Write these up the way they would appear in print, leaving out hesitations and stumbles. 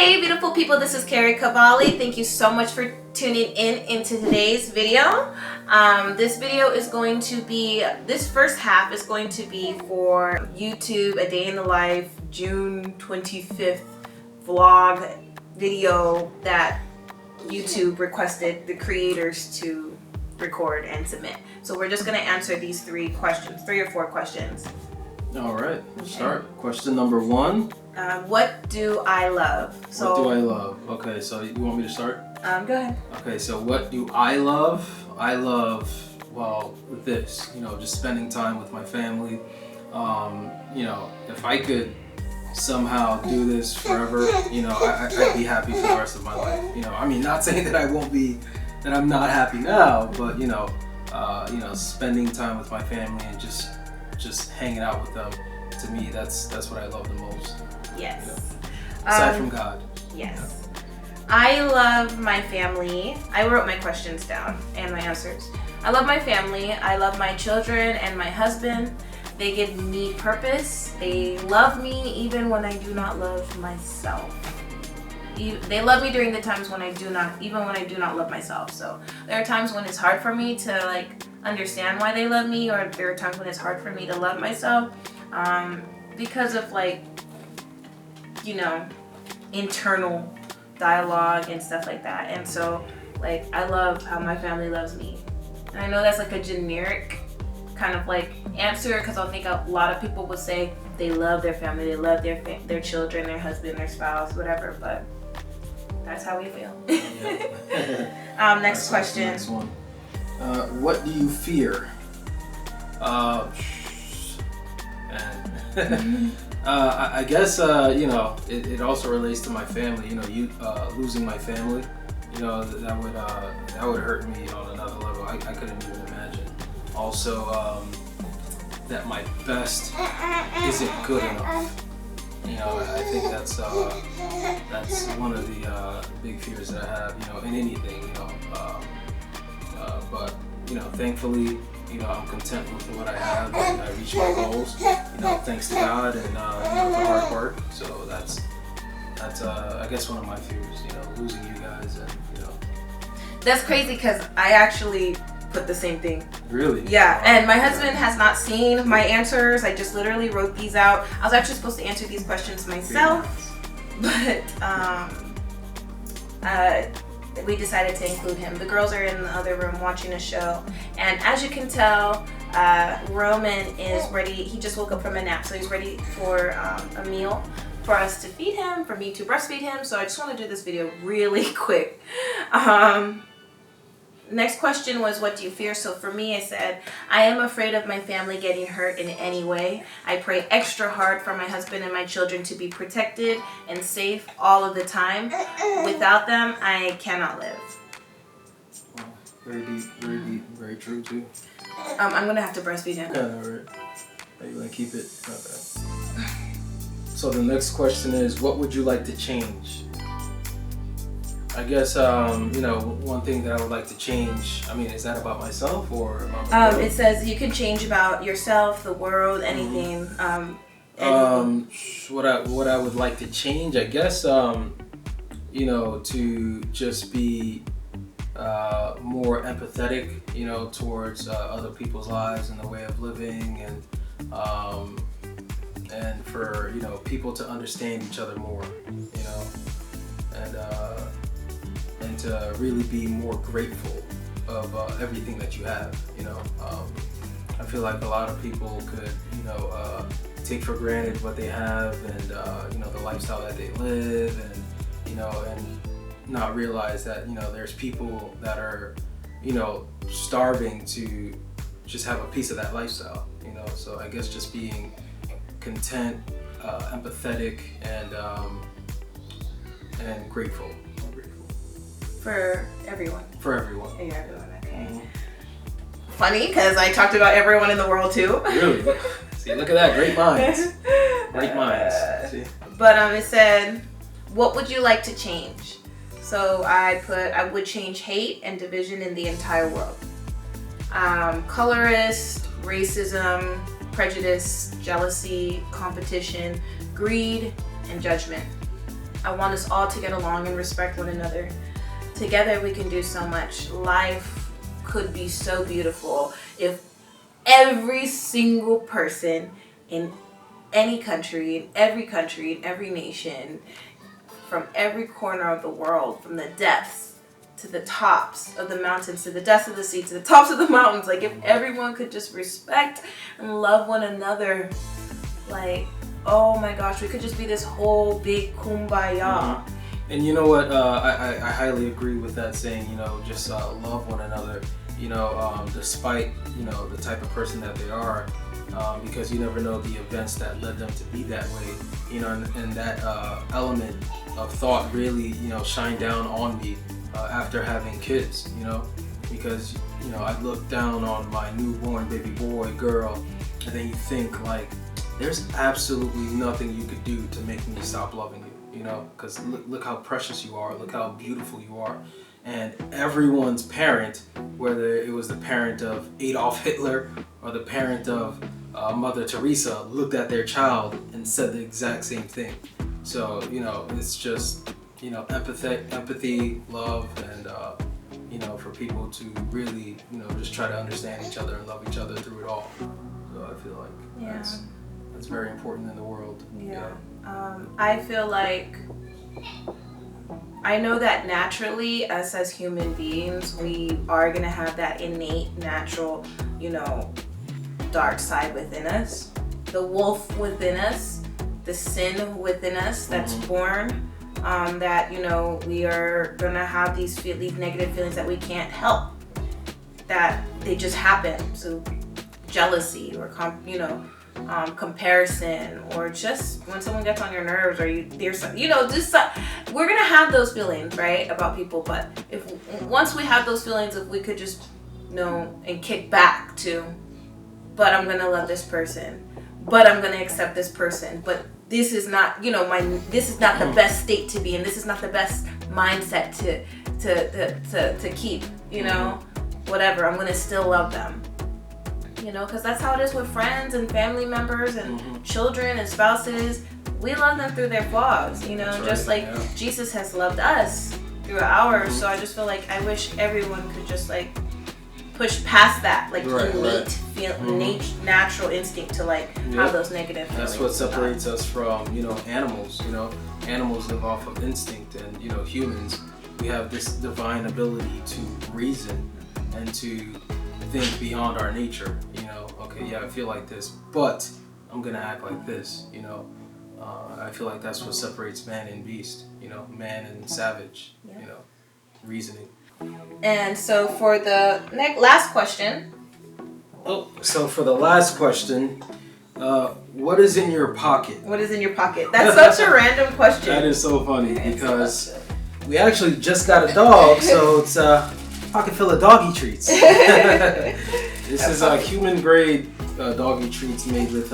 Hey beautiful people, this is Keri Kavali. Thank you so much for tuning into today's video. This video is going to be, this first half is going to be for YouTube, a day in the life, June 25th vlog video that YouTube requested the creators to record and submit. So we're just going to answer these three or four questions. All right, let's start. Question number one. What do I love? What do I love? Okay, so you want me to start? Go ahead. Okay, so what do I love? I love, well, this, just spending time with my family. If I could somehow do this forever, I'd be happy for the rest of my life. Not saying that that I'm not happy now, but spending time with my family and just hanging out with them, to me, that's what I love the most. Yes. Aside from God. Yes. I love my family. I wrote my questions down and my answers. I love my family. I love my children and my husband. They give me purpose. They love me even when I do not love myself. They love me during the times when I do not love myself. So there are times when it's hard for me to understand why they love me, or there are times when it's hard for me to love myself because of internal dialogue and stuff like that. And so I love how my family loves me. And I know that's a generic kind of answer, because I think a lot of people would say they love their family, they love their children, their husband, their spouse, whatever, but that's how we feel. Yeah. Next question. Next one. What do you fear? I guess it also relates to my family. Losing my family, that would hurt me on another level. I couldn't even imagine. Also, that my best isn't good enough. I think that's one of the big fears that I have. In anything. But thankfully, I'm content with what I have, and I reach my goals. Thanks to God and the hard work. So that's I guess one of my fears. Losing you guys, and That's crazy, because I actually put the same thing. Really? Yeah, and my husband has not seen my answers. I just literally wrote these out. I was actually supposed to answer these questions myself, but we decided to include him. The girls are in the other room watching a show, and as you can tell, Roman is ready. He just woke up from a nap, so he's ready for a meal for us to feed him, for me to breastfeed him. So I just want to do this video really quick. Next question was, what do you fear? So for me, I said, I am afraid of my family getting hurt in any way. I pray extra hard for my husband and my children to be protected and safe all of the time. Without them, I cannot live. Wow. Very deep, very true too. I'm gonna have to breastfeed him. Yeah, right. Are you gonna keep it? Okay. So the next question is, what would you like to change? I guess, one thing that I would like to change, is that about myself or about the world? It says you can change about yourself, the world, anything. What I would like to change, I guess, to just be more empathetic, towards other people's lives and the way of living, and for, people to understand each other more, and to really be more grateful of everything that you have. I feel like a lot of people could, take for granted what they have, and the lifestyle that they live, and not realize that there's people that are starving to just have a piece of that lifestyle. So I guess just being content, empathetic, and grateful. For everyone. For everyone. Yeah, everyone, okay. Mm-hmm. Funny, because I talked about everyone in the world too. Really? See, look at that. Great minds. Great minds. See? But it said, what would you like to change? So I would change hate and division in the entire world. Colorist, racism, prejudice, jealousy, competition, greed, and judgment. I want us all to get along and respect one another. Together we can do so much. Life could be so beautiful if every single person in any country, in every nation, from every corner of the world, from the depths to the tops of the mountains, to the depths of the sea, to the tops of the mountains, like if everyone could just respect and love one another, like, oh my gosh, we could just be this whole big kumbaya. And you know what, I highly agree with that saying, just love one another, despite, the type of person that they are, because you never know the events that led them to be that way, and that element of thought really, shined down on me after having kids, because, I look down on my newborn baby boy, girl, and then you think like, there's absolutely nothing you could do to make me stop loving you, because look how precious you are, look how beautiful you are. And everyone's parent, whether it was the parent of Adolf Hitler or the parent of Mother Teresa, looked at their child and said the exact same thing. So, it's just, empathy, love, and, for people to really, just try to understand each other and love each other through it all. So I feel like that's very important in the world. Yeah. I feel like, I know that naturally, us as human beings, we are going to have that innate, natural, dark side within us. The wolf within us, the sin within us that's born, that, we are going to have these negative feelings that we can't help, that they just happen. So jealousy or, comparison, or just when someone gets on your nerves, or we're gonna have those feelings, right, about people. But once we have those feelings, if we could just and kick back to, but I'm gonna love this person, but I'm gonna accept this person, but this is not this is not the best state to be in, this is not the best mindset to keep, whatever, I'm gonna still love them. Because that's how it is with friends and family members and children and spouses. We love them through their flaws, just like Jesus has loved us through ours. So I just feel like I wish everyone could just like push past that, like innate, natural instinct to like have those negative feelings. That's what separates us from, animals. Animals live off of instinct, and humans, we have this divine ability to reason and to think beyond our nature. I feel like this, but I'm gonna act like this. I feel like that's what separates man and beast. Man and savage. Reasoning. And so for the last question. So for the last question, what is in your pocket? What is in your pocket? That's such a random question. That is so funny because we actually just got a dog, so it's pocket full of doggy treats. This is human grade doggy treats made with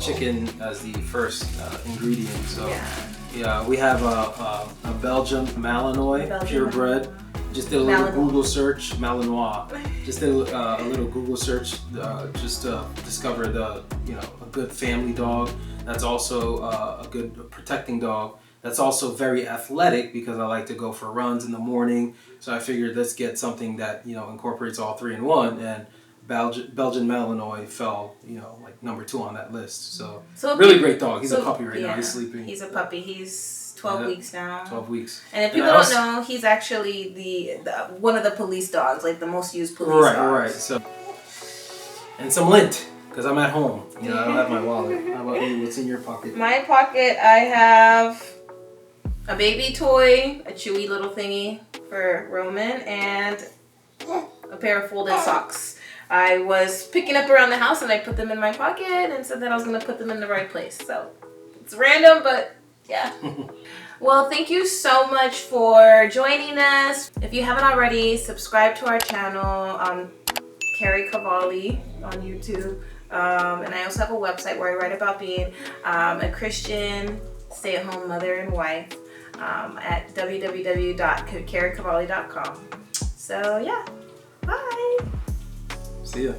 chicken as the first ingredient. So we have a Belgian Malinois purebred. Just did a little Google search, Malinois. Just did a little Google search just to discover a good family dog. That's also a good protecting dog. That's also very athletic because I like to go for runs in the morning. So I figured let's get something that incorporates all three in one. And Belgian Malinois fell like number 2 on that list. So really great dog. He's a puppy right now. He's sleeping. He's a puppy. He's 12 weeks now. 12 weeks. And if people don't know, he's actually the one of the police dogs, like the most used police dogs. Right. So, and some lint, because I'm at home. I don't have my wallet. How about you? What's in your pocket? My pocket, I have a baby toy, a chewy little thingy for Roman, and a pair of folded socks. I was picking up around the house and I put them in my pocket and said that I was going to put them in the right place. So it's random, but yeah. Well, thank you so much for joining us. If you haven't already, subscribe to our channel, Keri Kavali on YouTube. And I also have a website where I write about being a Christian stay-at-home mother and wife at www.kerikavali.com. So yeah, bye. See ya.